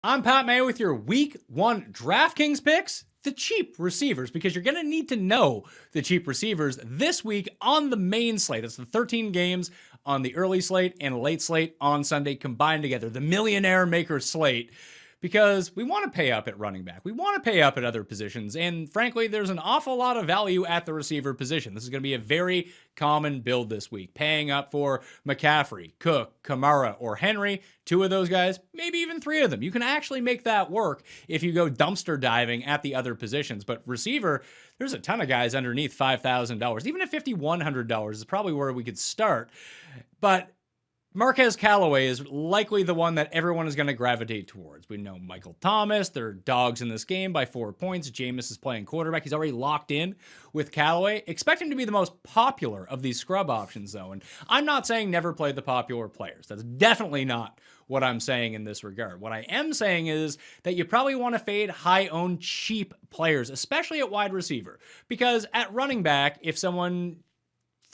I'm Pat Mayo with your Week 1 DraftKings picks, the cheap receivers, because you're going to need to know the cheap receivers this week on the main slate. That's the 13 games on the early slate and late slate on Sunday combined together, the Millionaire Maker slate, because we want to pay up at running back. We want to pay up at other positions, and frankly, there's an awful lot of value at the receiver position. This is going to be a very common build this week, paying up for McCaffrey, Cook, Kamara, or Henry. 2 of those guys, maybe even 3 of them. You can actually make that work if you go dumpster diving at the other positions. But receiver, there's a ton of guys underneath $5,000. Even at $5,100 is probably where we could start. But Marquez Callaway is likely the one that everyone is going to gravitate towards. We know Michael Thomas. They're dogs in this game by 4 points. Jameis is playing quarterback. He's already locked in with Callaway. Expect him to be the most popular of these scrub options, though. And I'm not saying never play the popular players. That's definitely not what I'm saying in this regard. What I am saying is that you probably want to fade high-owned, cheap players, especially at wide receiver. Because at running back, if someone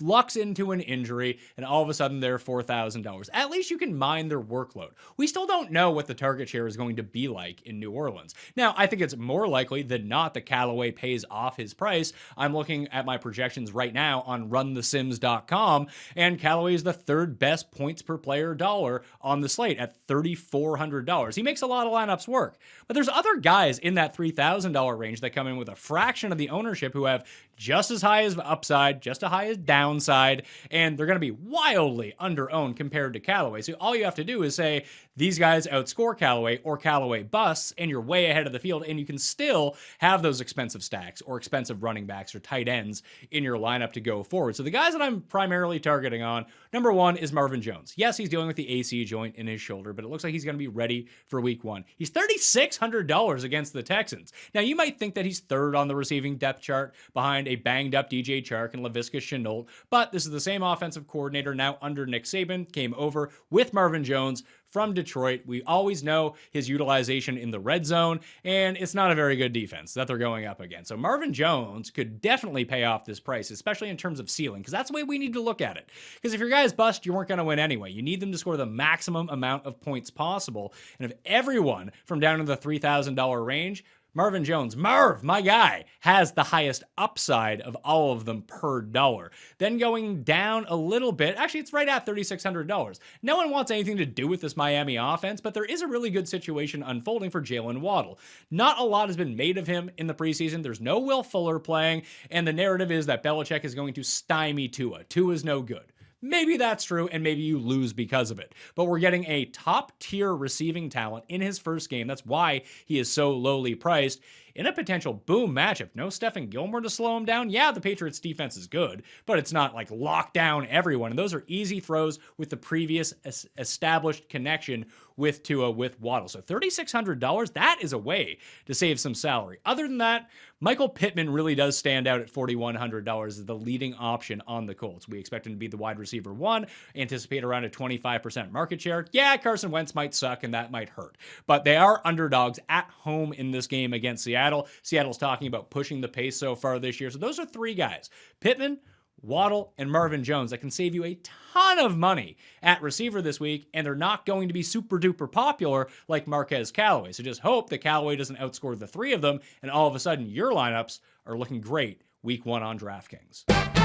lucks into an injury and all of a sudden they're $4,000, at least you can mine their workload. We still don't know what the target share is going to be like in New Orleans. Now, I think it's more likely than not that Callaway pays off his price. I'm looking at my projections right now on runthesims.com, and Callaway is the 3rd best points per player dollar on the slate at $3,400. He makes a lot of lineups work, but there's other guys in that $3,000 range that come in with a fraction of the ownership who have just as high as upside, just as high as downside, and they're going to be wildly under-owned compared to Callaway. So all you have to do is say, these guys outscore Callaway or Callaway busts, and you're way ahead of the field, and you can still have those expensive stacks or expensive running backs or tight ends in your lineup to go forward. So the guys that I'm primarily targeting on, number 1 is Marvin Jones. Yes, he's dealing with the AC joint in his shoulder, but it looks like he's going to be ready for week 1. He's $3,600 against the Texans. Now, you might think that he's 3rd on the receiving depth chart behind a banged-up DJ Chark and Laviska Shenault, but this is the same offensive coordinator now under Nick Saban, came over with Marvin Jones from Detroit. We always know his utilization in the red zone, and it's not a very good defense that they're going up against. So Marvin Jones could definitely pay off this price, especially in terms of ceiling, because that's the way we need to look at it. Because if your guys bust, you weren't going to win anyway. You need them to score the maximum amount of points possible. And if everyone from down in the $3,000 range, Marvin Jones, Marv, my guy, has the highest upside of all of them per dollar. Then going down a little bit, actually it's right at $3,600. No one wants anything to do with this Miami offense, but there is a really good situation unfolding for Jalen Waddle. Not a lot has been made of him in the preseason. There's no Will Fuller playing, and the narrative is that Belichick is going to stymie Tua. Tua's no good. Maybe that's true, and maybe you lose because of it. But we're getting a top-tier receiving talent in his first game. That's why he is so lowly priced in a potential boom matchup. No Stephen Gilmore to slow him down. Yeah, the Patriots defense is good, but it's not like lock down everyone. And those are easy throws with the previous established connection with Tua, with Waddle. So $3,600, that is a way to save some salary. Other than that, Michael Pittman really does stand out at $4,100 as the leading option on the Colts. We expect him to be the wide receiver 1, anticipate around a 25% market share. Yeah, Carson Wentz might suck and that might hurt, but they are underdogs at home in this game against Seattle. Seattle's talking about pushing the pace so far this year. So those are 3 guys, Pittman, Waddle, and Marvin Jones, that can save you a ton of money at receiver this week, and they're not going to be super duper popular like Marquez Callaway. So just hope that Callaway doesn't outscore the 3 of them, and all of a sudden your lineups are looking great week 1 on DraftKings.